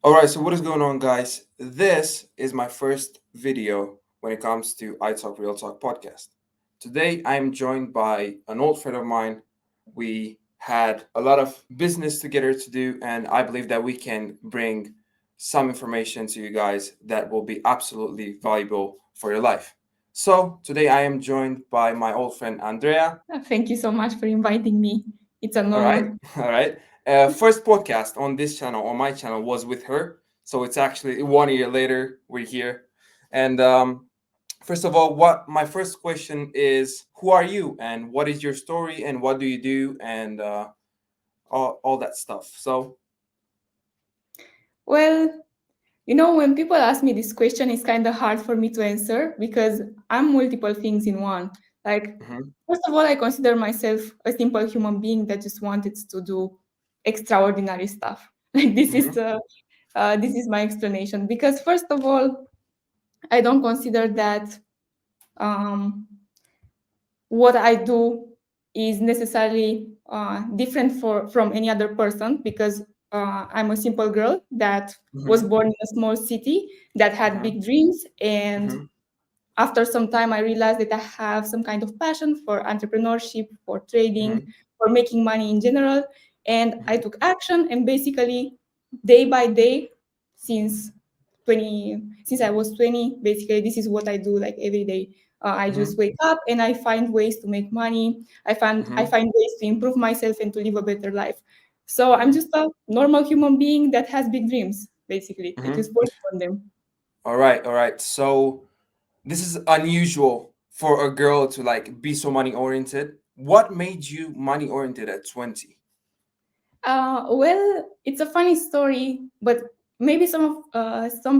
All right, so what is going on, guys? This is my first video when it comes to iTalk Real Talk podcast. Today, I am joined by an old friend of mine. We had a lot of business together to do, and I believe that we can bring some information to you guys that will be absolutely valuable for your life. So, today, I am joined by my old friend Andrea. Thank you so much for inviting me. It's an All right, honor. all right. First podcast on this channel, on my channel, was with her. So it's actually 1 year later we're here. And first of all, what my first question is: who are you, and what is your story, and what do you do, and all that stuff. So. Well, when people ask me this question, it's kind of hard for me to answer because I'm multiple things in one. Like, Mhm, first of all, I consider myself a simple human being that just wanted to do extraordinary stuff. Like, mhm, this is my explanation. Because first of all, I don't consider that um, what I do is necessarily different from any other person because I'm a simple girl that was mhm, born in a small city that had mhm, big dreams. And mhm, after some time, I realized that I have some kind of passion for entrepreneurship, for trading, mhm, for making money in general. And I mhm, took action, and basically, day by day, since 20, since I was 20, basically, this is what I do like every day. I just mhm, wake up and I find ways to make money. I mhm, find ways to improve myself and to live a better life. So I'm mhm, just a normal human being that has big dreams. Basically, I mhm. just work on them. All right, all right. So this is unusual for a girl to like be so money oriented. What made you money oriented at 20? Well, it's a funny story, but maybe some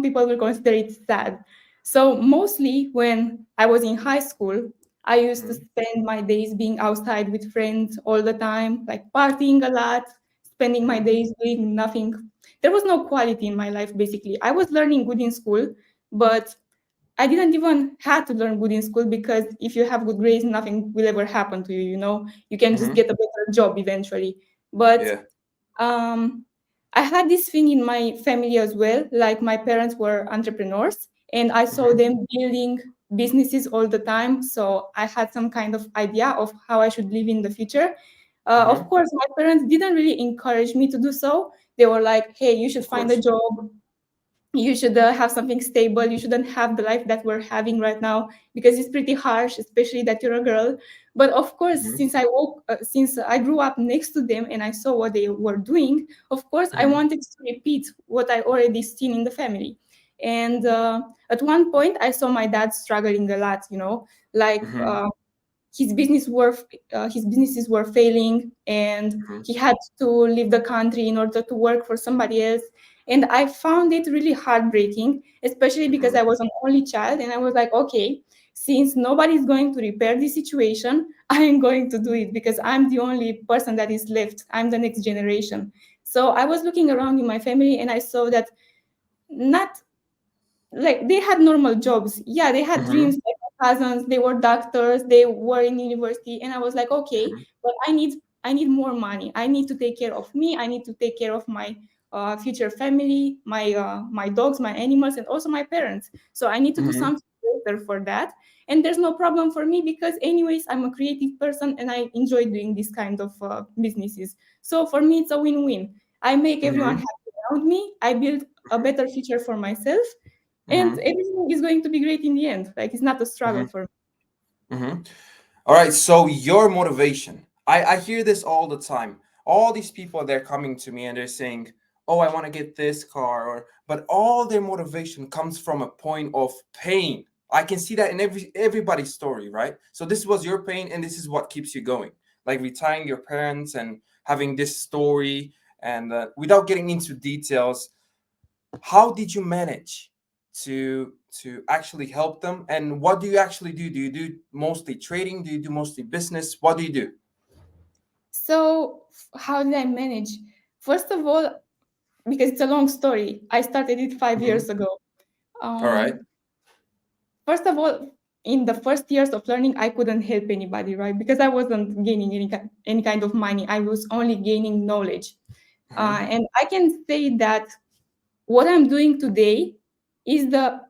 people will consider it sad. So mostly when I was in high school, I used to Mhm, spend my days being outside with friends all the time, like partying a lot, spending my mhm, days doing nothing. There was no quality in my life basically. I was learning good in school, but I didn't even have to learn good in school because if you have good grades, nothing will ever happen to you. You can just mhm. get a better job eventually. But Yeah. um, I had this thing in my family as well. Like my parents were entrepreneurs, and I saw Mhm, them building businesses all the time. So I had some kind of idea of how I should live in the future. Of mhm. course, my parents didn't really encourage me to do so. They were like, "Hey, you should Of find a course. job, you should have something stable, you shouldn't have the life that we're having right now because it's pretty harsh, especially that you're a girl." But of course, Mhm, since I grew up next to them and I saw what they were doing, of course I mhm, wanted to repeat what I already seen in the family. And at one point I saw my dad struggling a lot, like mhm, his businesses were failing, and mhm, he had to leave the country in order to work for somebody else. And I found it really heartbreaking, especially because mhm, I was an only child, and I was like, okay, since nobody's going to repair this situation, I am going to do it because I'm the only person that is left. I'm the next generation. So I was looking around in my family and I saw that not like they had normal jobs. Yeah, they had dreams mhm, like my cousins, they were doctors, they were in university, and I was like, okay, mhm, but I need more money. I need to take care of me. I need to take care of my future family, my dogs, my animals, and also my parents. So I need to do mhm, something better for that. And there's no problem for me because anyways, I'm a creative person and I enjoy doing this kind of businesses. So for me, it's a win-win. I make everyone mhm, happy around me. I build a better future for myself, and mhm, everything is going to be great in the end. Like it's not a struggle mhm, for me. mhm. All right, so your motivation. I hear this all the time. All these people, they're coming to me and they're saying, "Oh, I want to get this car," but all their motivation comes from a point of pain. I can see that in everybody's story, right? So this was your pain, and this is what keeps you going. Like retiring your parents and having this story, and without getting into details, how did you manage to actually help them, and what do you actually do you do mostly trading, do you do mostly business, what do you do? So how did I manage? First of all, because it's a long story, I started it 5 years Hmm. ago. All right. Um, First of all, in the first years of learning, I couldn't help anybody, right? Because I wasn't gaining any kind of money. I was only gaining knowledge. Hmm. And I can say that what I'm doing today is the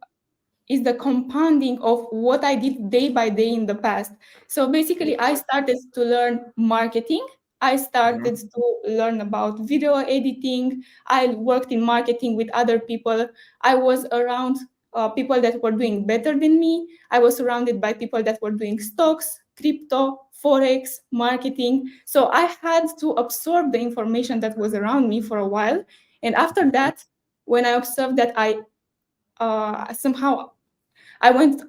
compounding of what I did day by day in the past. So basically, I started to learn marketing. I started Mhm. to learn about video editing. I worked in marketing with other people. I was around people that were doing better than me. I was surrounded by people that were doing stocks, crypto, forex, marketing. So I had to absorb the information that was around me for a while. And after that, when I observed that I somehow I went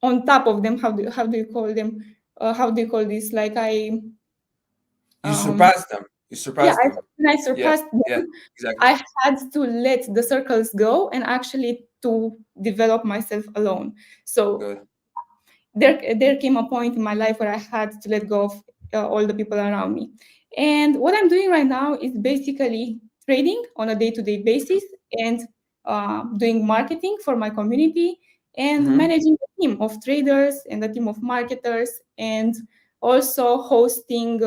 on top of them. How do you call them? How do you call this? Like You um surpassed them. You yeah, surpassed them. when I Yeah, surpassed yeah, them, exactly. I had to let the circles go and actually to develop myself alone. So Good. there came a point in my life where I had to let go of all the people around me. And what I'm doing right now is basically trading on a day-to-day basis and doing marketing for my community and Hmm. managing a team of traders and a team of marketers and also hosting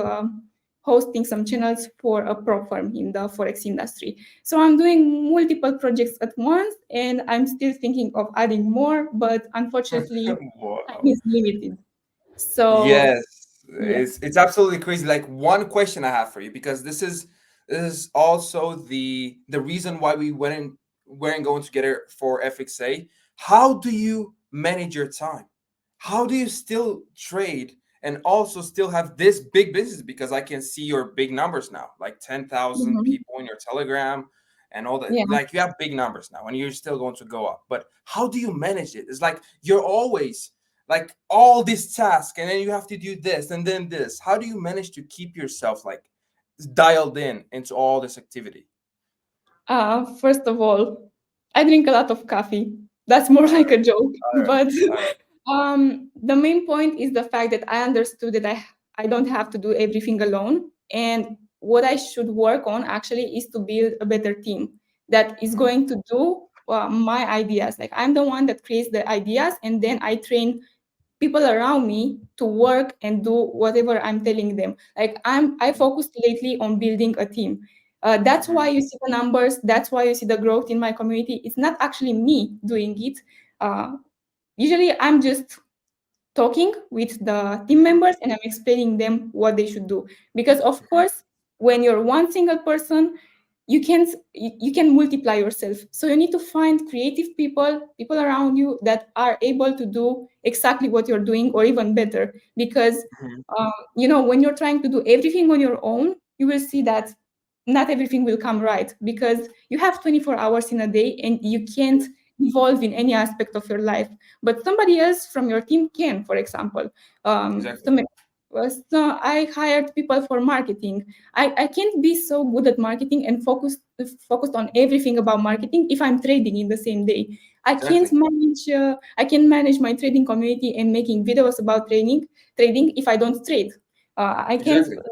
some channels for a prop firm in the forex industry. So I'm doing multiple projects at once and I'm still thinking of adding more, but unfortunately time Wow. is limited. So Yes, yeah. it's absolutely crazy. Like one question I have for you, because this is also the reason why we weren't going together for FXA. How do you manage your time? How do you still trade and also still have this big business? Because I can see your big numbers now, like 10,000 Mhm. people in your Telegram and all that. Yeah. Like you have big numbers now, and you're still going to go up. But how do you manage it? It's like you're always like all this task, and then you have to do this and then this. How do you manage to keep yourself like dialed in into all this activity? First of all, I drink a lot of coffee. That's more All like a right, joke. all right, But all right. the main point is the fact that I understood that I don't have to do everything alone. And what I should work on actually is to build a better team that is Mhm, going to do my ideas. Like I'm the one that creates the ideas, and then I train people around me to work and do whatever I'm telling them. Like I focused lately on building a team. That's mhm, why you see the numbers. That's why you see the growth in my community. It's not actually me doing it. Uh, Usually, I'm just talking with the team mhm, members and I'm explaining them what they should do. Because of mhm, course, when you're one single person, you can multiply yourself. So you need to find creative people around you that are able to do exactly what you're doing or even better. Because mhm, when you're trying to do everything on your own, you will see that not everything will come right because you have 24 hours in a day and you can't evolve in any aspect of your life, but somebody else from your team can, for example. exactly. So I hired people for marketing. I can't be so good at marketing and focused on everything about marketing if I'm trading in the same day. Exactly. I can manage my trading community and making videos about trading if I don't trade. I can't Exactly.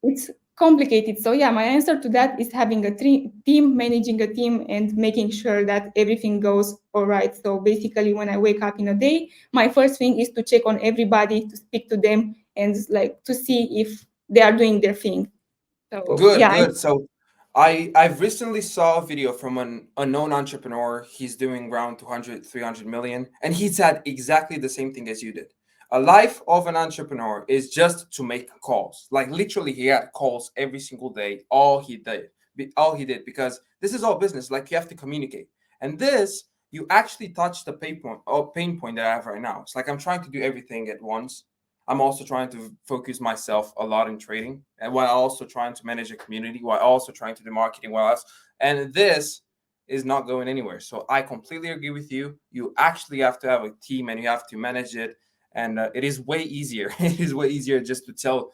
it's complicated. So yeah, my answer to that is having a team, managing a team, and making sure that everything goes all right. So basically, when I wake up in a day, my first thing is to check on everybody, to speak to them, and like to see if they are doing their thing. So Good, yeah, good. So I've recently saw a video from an unknown entrepreneur. He's doing around 200, 300 million, and he said exactly the same thing as you did. A life of an entrepreneur is just to make calls. Like literally he had calls every single day. All he did because this is all business. Like you have to communicate. And this you actually touched the pain point that I have right now. It's like I'm trying to do everything at once. I'm also trying to focus myself a lot in trading, and while also trying to manage a community, while also trying to do marketing, while else, and this is not going anywhere. So I completely agree with you. You actually have to have a team, and you have to manage it, and it is way easier. It is way easier just to tell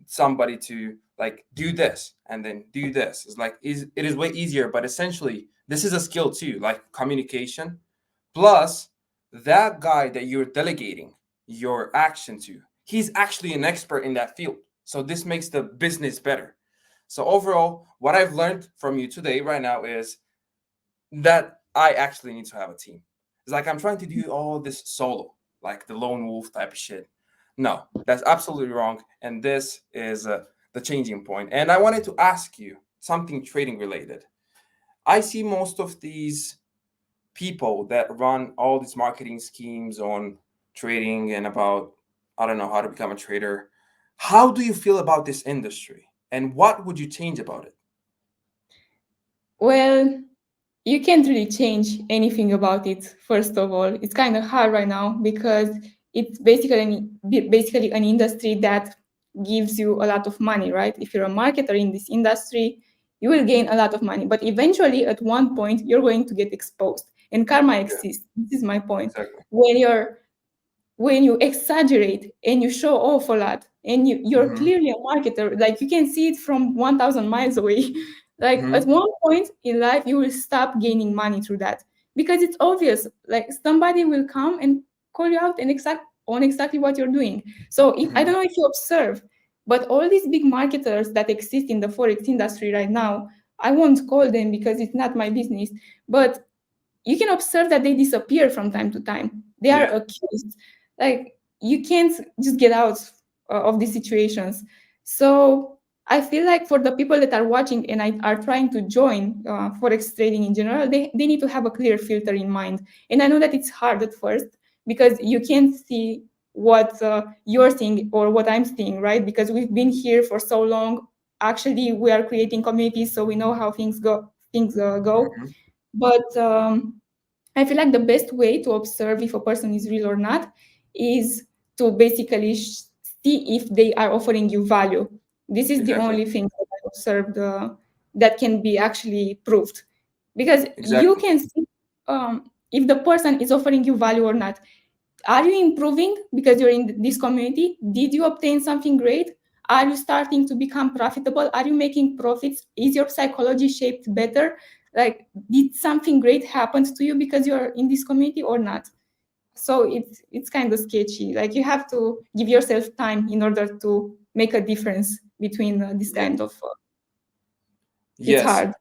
somebody to like do this and then do this. It's like it is way easier, but essentially this is a skill too, like communication. Plus, that guy that you're delegating your action to, he's actually an expert in that field. So this makes the business better. So overall, what I've learned from you today right now is that I actually need to have a team. It's like I'm trying to do all this solo, like the lone wolf type of shit. No, that's absolutely wrong. And this is the changing point. And I wanted to ask you something trading related. I see most of these people that run all these marketing schemes on trading and about, I don't know, how to become a trader. How do you feel about this industry, and what would you change about it? Well, you can't really change anything about it. First of all, it's kind of hard right now because it's basically an industry that gives you a lot of money, right? If you're a marketer in this industry, you will gain a lot of money, but eventually at one point you're going to get exposed, and karma Yeah, exists. This is my point. exactly. when you're when you exaggerate and you show off a lot, and you're Mm-hmm. clearly a marketer, like you can see it from 1000 miles away. Like Mm-hmm. at one point in life you will stop gaining money through that, because it's obvious, like somebody will come and call you out and exactly what you're doing. So I Mm-hmm. don't know if you observe, but all these big marketers that exist in the forex industry right now, I won't call them because it's not my business, but you can observe that they disappear from time to time. They are Yeah, accused. Like you can't just get out of these situations. So I feel like for the people that are watching and are trying to join forex trading in general, they need to have a clear filter in mind. And I know that it's hard at first because you can't see what you're seeing or what I'm seeing, right? Because we've been here for so long. Actually, we are creating communities, so we know how things go. mm-hmm. But I feel like the best way to observe if a person is real or not is to basically see if they are offering you value. This is the Exactly, only thing that I observed that can be actually proved, because you exactly. can see if the person is offering you value or not. Are you improving because you're in this community? Did you obtain something great? Are you starting to become profitable? Are you making profits? Is your psychology shaped better? Like, did something great happen to you because you're in this community or not? So it's kind of sketchy. Like, you have to give yourself time in order to make a difference between this Yeah. kind of it's Yes, hard.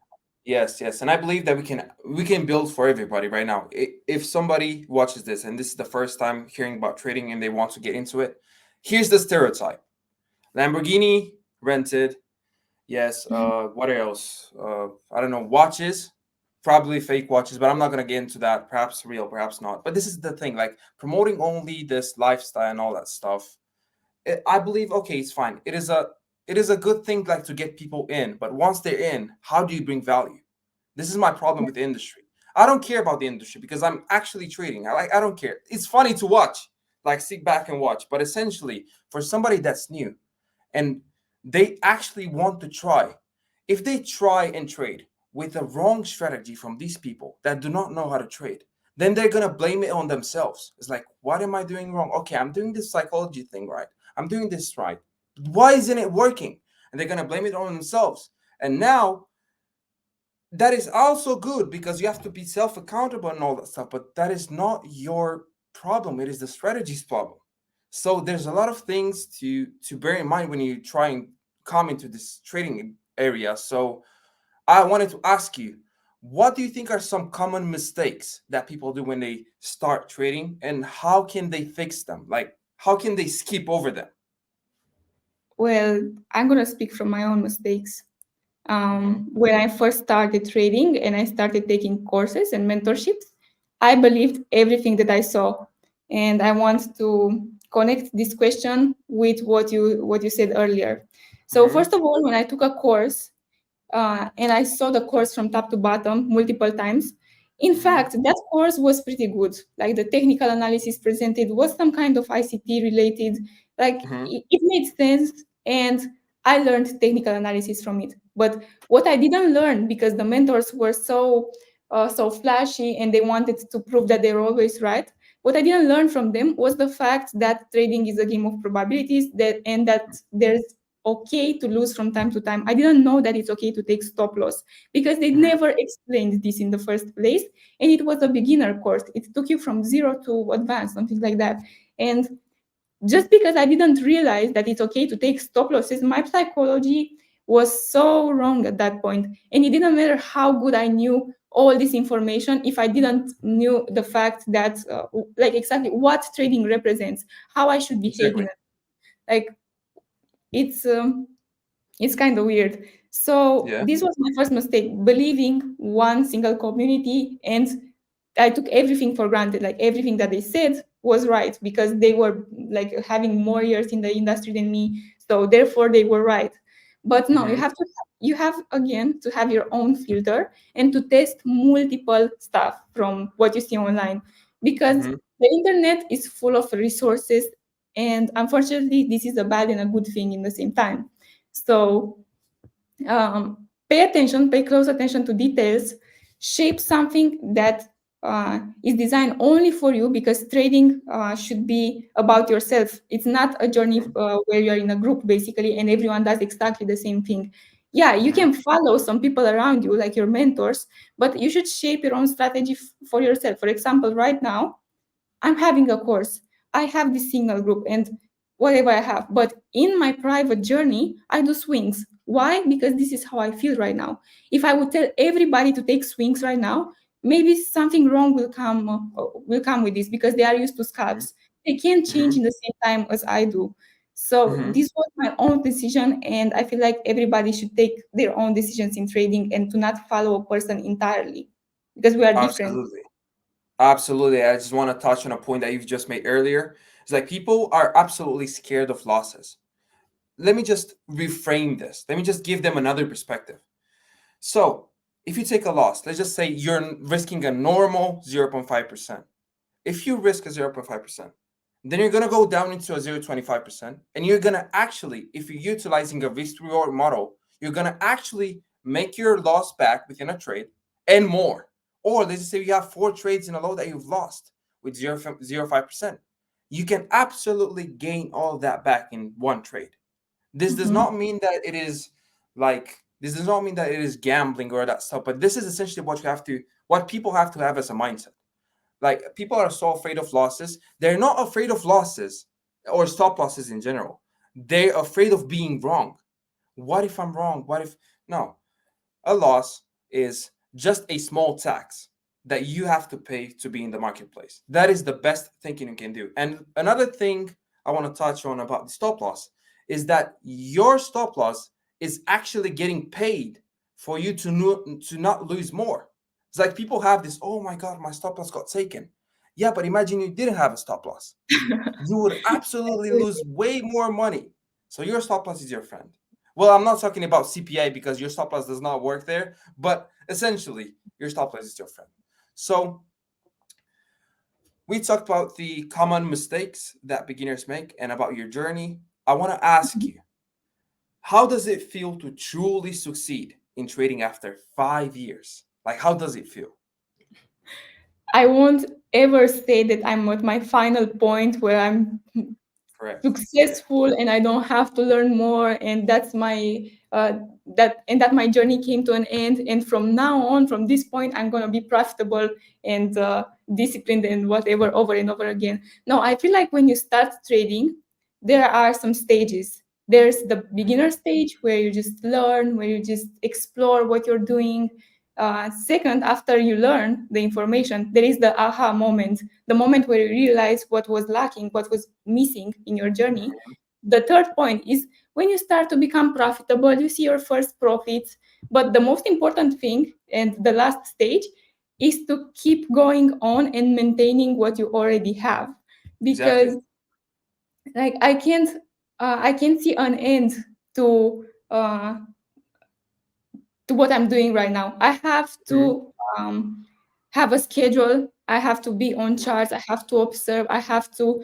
yes, yes. And I believe that we can build for everybody right now. If somebody watches this and this is the first time hearing about trading and they want to get into it, here's the stereotype: Lamborghini rented. Yes. What else? I don't know. Watches, probably fake watches, but I'm not gonna get into that. Perhaps real, perhaps not. But this is the thing: like promoting only this lifestyle and all that stuff. I believe, okay, it's fine. It is a good thing, like, to get people in, but once they're in, how do you bring value? This is my problem with the industry. I don't care about the industry because I'm actually trading. I don't care. It's funny to watch, like sit back and watch, but essentially for somebody that's new and they actually want to try, if they try and trade with a wrong strategy from these people that do not know how to trade, then they're gonna blame it on themselves. It's like, what am I doing wrong? Okay, I'm doing this psychology thing right. I'm doing this right. Why isn't it working? And they're gonna blame it on themselves. And now that is also good because you have to be self-accountable and all that stuff, but that is not your problem. It is the strategy's problem. So there's a lot of things to bear in mind when you try and come into this trading area. So I wanted to ask you, what do you think are some common mistakes that people do when they start trading, and how can they fix them? Like, how can they skip over them? Well, I'm gonna speak from my own mistakes. Hmm. When I first started trading and I started taking courses and mentorships, I believed everything that I saw. And I want to connect this question with what you said earlier. So Hmm. first of all, when I took a course, and I saw the course from top to bottom multiple times. In Hmm. fact, that course was pretty good. Like the technical analysis presented was some kind of ICT related. Like Hmm. it made sense, and I learned technical analysis from it. But what I didn't learn, because the mentors were so flashy and they wanted to prove that they were always right. What I didn't learn from them was the fact that trading is a game of probabilities, that there's okay to lose from time to time. I didn't know that it's okay to take stop loss because they Hmm. never explained this in the first place. And it was a beginner course. It took you from zero to advanced, something like that. And just because I didn't realize that it's okay to take stop losses, my psychology was so wrong at that point. And it didn't matter how good I knew all this information if I didn't knew the fact that like exactly what trading represents, how I should behave in Exactly. it. Like it's um, it's kind of weird. So Yeah. this was my first mistake, believing one single community, and I took everything for granted. Like everything that they said was right because they were like having more years in the industry than me. So therefore they were right. But no, Mm-hmm. you have again to have your own filter and to test multiple stuff from what you see online, because Mm-hmm. the internet is full of resources, and unfortunately this is a bad and a good thing in the same time. So pay attention, pay close attention to details, shape something that is designed only for you, because trading should be about yourself. It's not a journey where you're in a group basically and everyone does exactly the same thing. Yeah, you Mm-hmm. can follow some people around you, like your mentors, but you should shape your own strategy for yourself. For example, right now, I'm having a course. I have this signal group and whatever I have. But in my private journey, I do swings. Why? Because this is how I feel right now. If I would tell everybody to take swings right now, maybe something wrong will come with this, because they are used to scalps. They can't change Mm-hmm. in the same time as I do. So Mm-hmm. this was my own decision, and I feel like everybody should take their own decisions in trading and to not follow a person entirely, because we are different. Absolutely. Absolutely. I just want to touch on a point that you've just made earlier. It's like people are absolutely scared of losses. Let me just reframe this. Let me just give them another perspective. So, if you take a loss, let's just say you're risking a normal 0.5%. If you risk a 0.5%, then you're going to go down into a 0.25%. And you're going to actually, if you're utilizing a risk reward model, you're going to actually make your loss back within a trade and more. Or let's just say you have 4 trades in a low that you've lost with 0.05%. You can absolutely gain all of that back in one trade. This does Mhm. not mean that it is this does not mean that it is gambling or that stuff, but this is essentially what people have to have as a mindset. Like people are so afraid of losses. They're not afraid of losses or stop losses in general. They're afraid of being wrong. What if I'm wrong? What if no? A loss is just a small tax that you have to pay to be in the marketplace. That is the best thinking you can do. And another thing I want to touch on about the stop loss is that your stop loss is actually getting paid for you to not lose more. It's like people have this, oh my God, my stop loss got taken. Yeah, but imagine you didn't have a stop loss. You would absolutely lose way more money. So your stop loss is your friend. Well, I'm not talking about CPA because your stop loss does not work there, but essentially your stop loss is your friend. So we talked about the common mistakes that beginners make and about your journey. I want to ask you, how does it feel to truly succeed in trading after 5 years? Like, how does it feel? I won't ever say that I'm at my final point where I'm Correct. Yeah. successful and I don't have to learn more, and that's my that my journey came to an end, and from now on, from this point, I'm going to be profitable and disciplined and whatever over and over again. No, I feel like when you start trading, there are some stages. There's the beginner stage where you just learn, where you just explore what you're doing. Second, after you learn the information, there is the aha moment, the moment where you realize what was lacking, what was missing in your journey. The third point is when you start to become profitable, you see your first profits. But the most important thing and the last stage is to keep going on and maintaining what you already have. Exactly. Because like I can't see an end to uh, to what I'm doing right now. I have Mhm. to have a schedule. I have to be on charts. I have to observe. I have to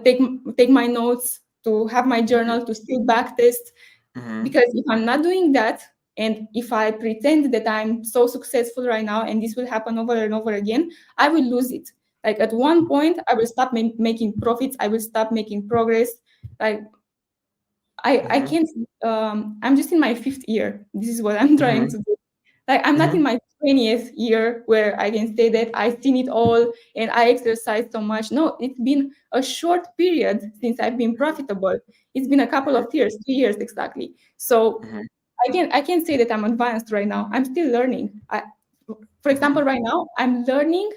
take my notes, to have my Mhm. journal, to still back test. Mhm. Because if I'm not doing that, and if I pretend that I'm so successful right now, and this will happen over and over again, I will lose it. Like at one point, I will stop making profits. I will stop making progress. Like I Mhm. can't. I'm just in my fifth year. This is what I'm trying Mhm. to do. Like I'm not in Mhm. my 20th year where I can say that I've seen it all and I exercise so much. No, it's been a short period since I've been profitable. It's been a couple of years, 2 years exactly. So Mhm. I can say that I'm advanced right now. I'm still learning. For Mhm. example, right now I'm learning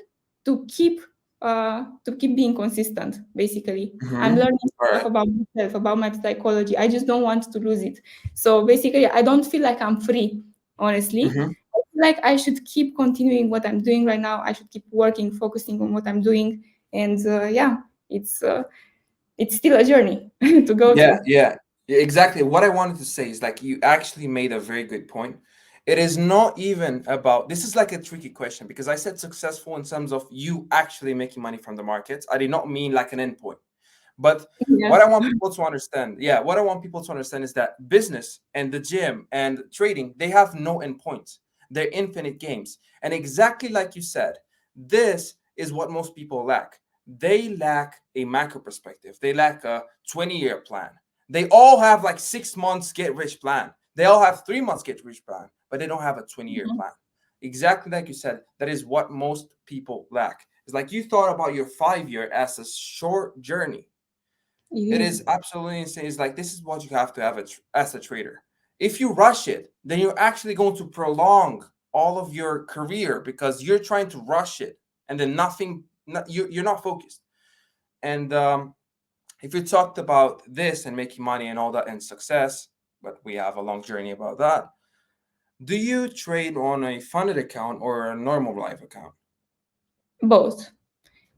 to keep to keep being consistent. Basically, I'm Mm-hmm. learning All stuff right. about myself, about my psychology. I just don't want to lose it. So basically, I don't feel like I'm free. Honestly, Mm-hmm. I feel like I should keep continuing what I'm doing right now. I should keep working, focusing on what I'm doing, and yeah, it's uh, it's still a journey to go Yeah, through. yeah, yeah, exactly. What I wanted to say is like you actually made a very good point. It is not even about this is like a tricky question because I said successful in terms of you actually making money from the markets. I did not mean like an endpoint. But Yeah. what I want people to understand, yeah, what I want people to understand is that business and the gym and trading, they have no endpoints. They're infinite games. And exactly like you said, this is what most people lack. They lack a macro perspective. They lack a 20-year plan. They all have like 6 months get rich plan. They all have 3 months get rich plan, but they don't have a 20-year Mhm. plan. Exactly like you said, that is what most people lack. It's like you thought about your 5 year as a short journey. It It is. is absolutely insane. It's like this is what you have to have as a trader. If you rush it, then you're actually going to prolong all of your career because you're trying to rush it, and then nothing. You're not focused. And if you talked about this and making money and all that and success, but we have a long journey about that. Do you trade on a funded account or a normal live account?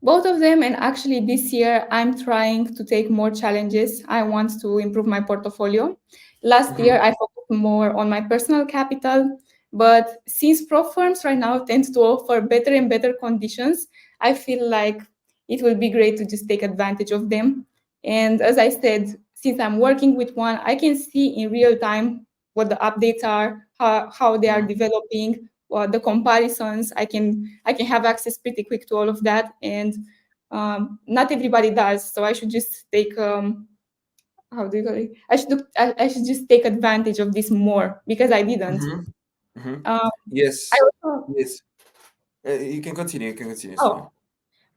Both of them. And actually this year I'm trying to take more challenges. I want to improve my portfolio. Last Mm-hmm. year I focused more on my personal capital, but since prop firms right now tend to offer better and better conditions, I feel like it will be great to just take advantage of them. And as I said, since I'm working with one, I can see in real time what the updates are, how they are Mm-hmm. developing, the comparisons. I can have access pretty quick to all of that, and not everybody does. So I should just take how do you call it? I should just take advantage of this more because I didn't. Mm-hmm. Mm-hmm. Um, I Yes. also Yes. You can continue. You can continue. It's fine.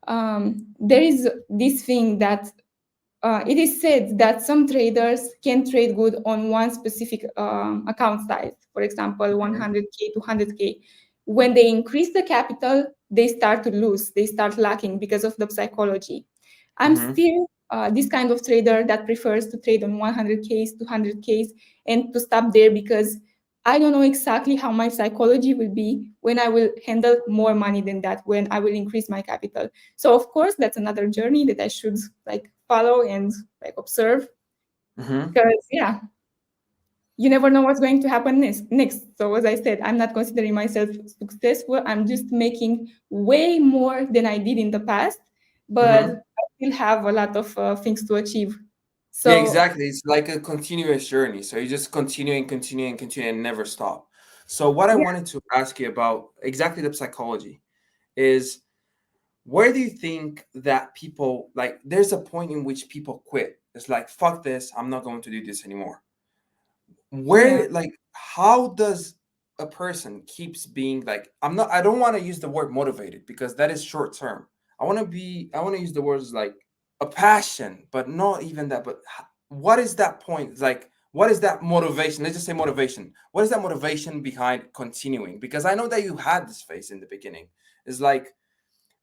oh there is this thing that it is said that some traders can trade good on one specific account size, for example, Mm-hmm. 100K, 200K. When they increase the capital, they start to lose, they start lacking because of the psychology. I'm Mm-hmm. still this kind of trader that prefers to trade on 100Ks, 200Ks, and to stop there because I don't know exactly how my psychology will be when I will handle more money than that, when I will increase my capital. So of course, that's another journey that I should like follow and like observe Mm-hmm. because yeah, you never know what's going to happen next. So as I said, I'm not considering myself successful. I'm just making way more than I did in the past, but Mm-hmm. I still have a lot of things to achieve. Yeah, So exactly. It's like a continuous journey. So you just continuing, continuing, continuing, and never stop. So what I yeah, wanted to ask you about exactly the psychology is where do you think that people like there's a point in which people quit. It's like, fuck this, I'm not going to do this anymore. yeah. Where like how does a person keeps being like I don't want to use the word motivated because that is short term. I want to use the words like a passion, but not even that. But what is that point? It's like what is that motivation? Let's just say motivation. What is that motivation behind continuing? Because I know that you had this phase in the beginning. It's like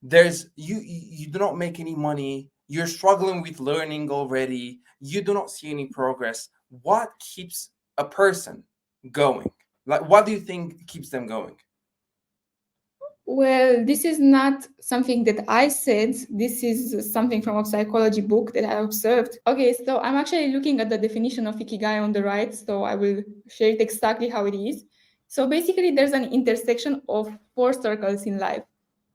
there's you do not make any money, you're struggling with learning already, you do not see any progress. What keeps a person going? Like what do you think keeps them going? Well, this is not something that I said. This is something from a psychology book that I observed. Okay, so I'm actually looking at the definition of ikigai on the right, so I will share it exactly how it is. So basically, there's an intersection of four circles in life: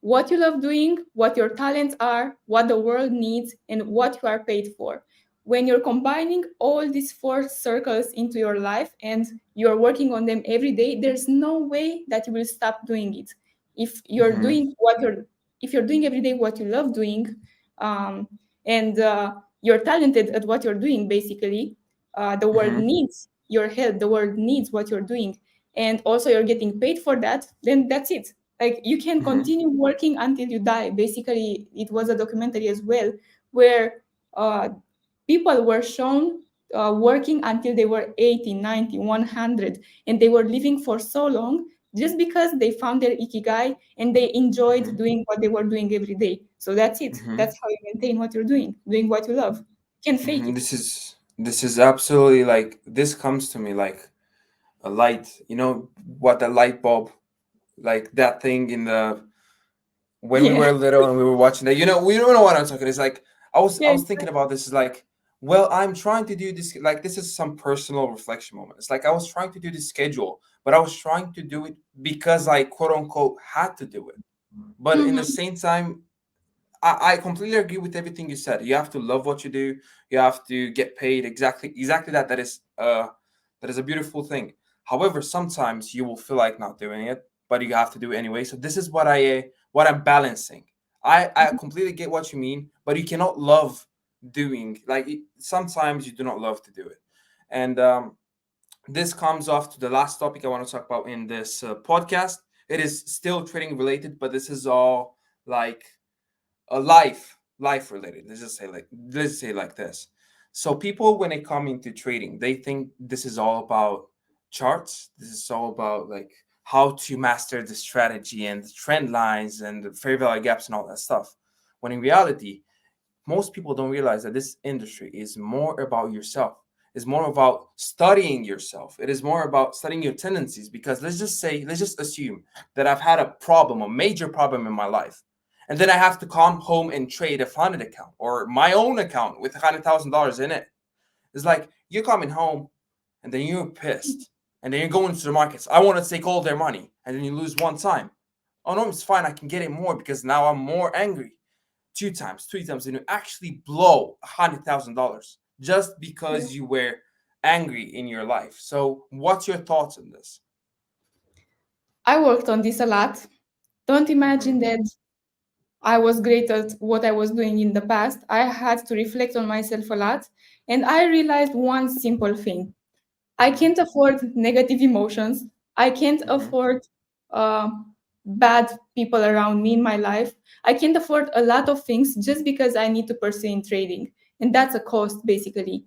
what you love doing, what your talents are, what the world needs, and what you are paid for. When you're combining all these four circles into your life and you're working on them every day, there's no way that you will stop doing it. If you're Mm-hmm. doing what you're if you're doing every day what you love doing, um, and you're talented at what you're doing, basically, the world Mm-hmm. needs your help, the world needs what you're doing, and also you're getting paid for that, then that's it. Like, you can Mm-hmm. continue working until you die. Basically, it was a documentary as well where uh, people were shown working until they were 80, 90, 100, and they were living for so long just because they found their ikigai and they enjoyed Hmm. doing what they were doing every day. So that's it. Hmm. That's how you maintain what you're doing what you love. You can fake Hmm. it. This is absolutely like this comes to me like a light. You know what the light bulb, like that thing in the when we Yeah. were little and we were watching that. You know, we don't know what I'm talking. It's like I Yeah. was thinking about this. Is like, well, I'm trying to do this. Like, this is some personal reflection moment. It's like I was trying to do this schedule, but I was trying to do it because I quote unquote had to do it. But in the Mm-hmm. same time, I completely agree with everything you said. You have to love what you do. You have to get paid exactly that. That is a beautiful thing. However, sometimes you will feel like not doing it, but you have to do it anyway. So this is what I'm balancing. I completely get what you mean, but you cannot love doing sometimes you do not love to do it, and this comes off to the last topic I want to talk about in this podcast. It is still trading related, but this is all like a life related. Let's say like this. So people when they come into trading, they think this is all about charts. This is all about like how to master the strategy and the trend lines and the fair value gaps and all that stuff. When in reality, most people don't realize that this industry is more about yourself. It's more about studying yourself. It is more about studying your tendencies, because let's just assume that I've had a problem, a major problem in my life, and then I have to come home and trade a funded account or my own account with $100,000 in it. It's like you're coming home and then you're pissed, and then you're going to the markets. I want to take all their money, and then you lose one time. Oh no, it's fine. I can get it more because now I'm more angry. Two times, three times, and you actually blow $100,000 just Yeah. because you were angry in your life. So, what's your thoughts on this? I worked on this a lot. Don't imagine Hmm. that I was great at what I was doing in the past. I had to reflect on myself a lot. And I realized one simple thing: I Hmm. can't afford negative emotions. I can't Hmm. afford uh, bad people around me in my life. I can't afford a lot of things just because I need to pursue in trading. And that's a cost, basically.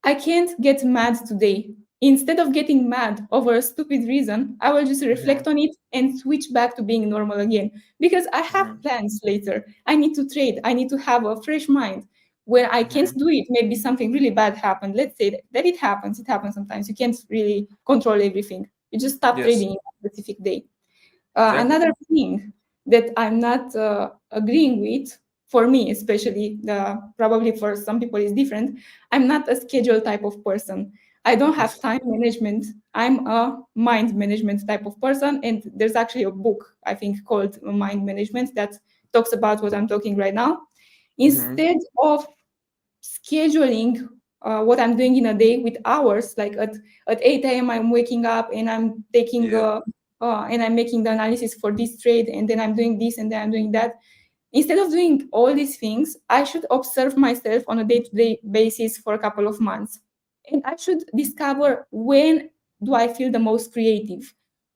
I can't get mad today. Instead of getting mad over a stupid reason, I will just Hmm. reflect on it and switch back to being normal again. Because I have Hmm. plans later. I need to trade. I need to have a fresh mind. When I can't Hmm. do it, maybe something really bad happened. Let's say that it happens. It happens sometimes. You can't really control everything. You just stop Yes, trading in a specific day. exactly. Another thing that I'm not agreeing with, for me especially, probably for some people is different. I'm not a schedule type of person. I don't have time management. I'm a mind management type of person, and there's actually a book I think called Mind Management that talks about what I'm talking right now. Hmm. Instead of scheduling what I'm doing in a day with hours. Like at 8 a.m. I'm waking up and I'm taking Yeah. and I'm making the analysis for this trade, and then I'm doing this and then I'm doing that. Instead of doing all these things, I should observe myself on a day-to-day basis for a couple of months. And I should discover when do I feel the most creative? Yeah.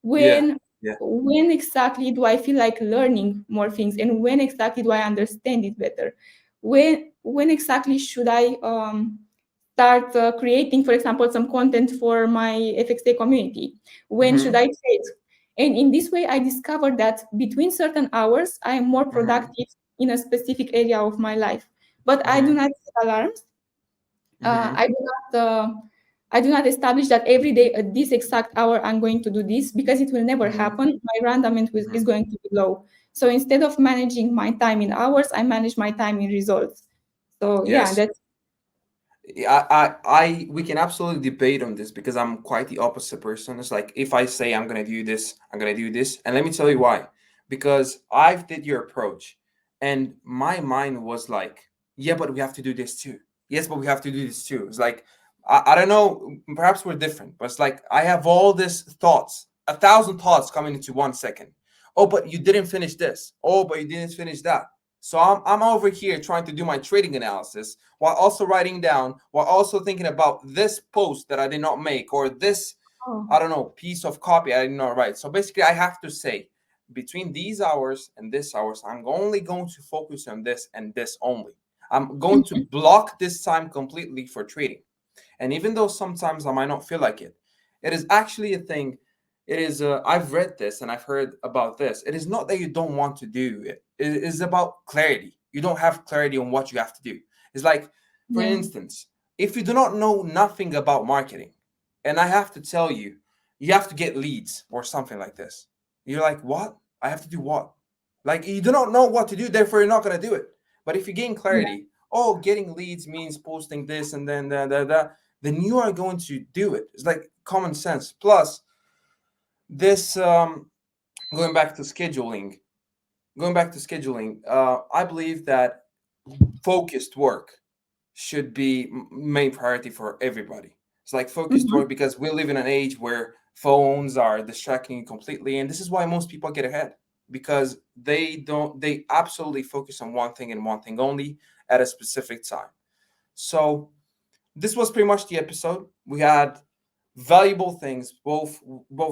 When Yeah. when exactly do I feel like learning more things, and when exactly do I understand it better? When exactly should I start creating, for example, some content for my FXT community? When should Hmm. I trade? And in this way, I discovered that between certain hours, I am more Hmm. productive in a specific area of my life. But I do Hmm. not set alarms. Hmm. I do not. I do not establish that every day at this exact hour I'm going to do this, because it will never Hmm. happen. My randomness is Hmm. going to be low. So instead of managing my time in hours, I manage my time in results. So yeah, Yes. that's We can absolutely debate on this because I'm quite the opposite person. It's like if I say I'm gonna do this, I'm gonna do this, and let me tell you why. Because I've did your approach, and my mind was like, yeah, but we have to do this too. Yes, but we have to do this too. It's like I don't know. Perhaps we're different, but it's like I have all these thoughts, 1,000 thoughts coming into 1 second. Oh, but you didn't finish this. Oh, but you didn't finish that. So I'm over here trying to do my trading analysis while also writing down, while also thinking about this post that I did not make, or this, oh, I don't know, piece of copy I did not write. So basically, I have to say between these hours and this hours, I'm only going to focus on this and this only. I'm going to block this time completely for trading. And even though sometimes I might not feel like it, it is actually a thing. it is I've read this and I've heard about this. It is not that you don't want to do it. It is about clarity. You don't have clarity on what you have to do. It's like, for Yeah. instance, if you do not know nothing about marketing, and I have to tell you, you have to get leads or something like this. You're like, what? I have to do what? Like, you do not know what to do, therefore you're not going to do it. But if you gain Yeah. clarity, oh, getting leads means posting this and then that, then you are going to do it. It's like common sense. Plus, this going back to scheduling, I believe that focused work should be main priority for everybody. It's like focused Mhm. work because we live in an age where phones are distracting you completely, and this is why most people get ahead because they absolutely focus on one thing and one thing only at a specific time. So this was pretty much the episode. We had valuable things, both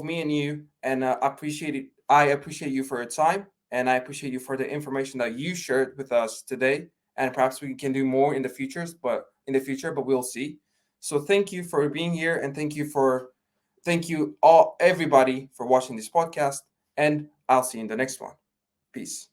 me and you, and appreciate it. I appreciate you for your time, and I appreciate you for the information that you shared with us today. And perhaps we can do more in the futures, but but we'll see. So thank you for being here, and thank you all everybody for watching this podcast. And I'll see you in the next one. Peace.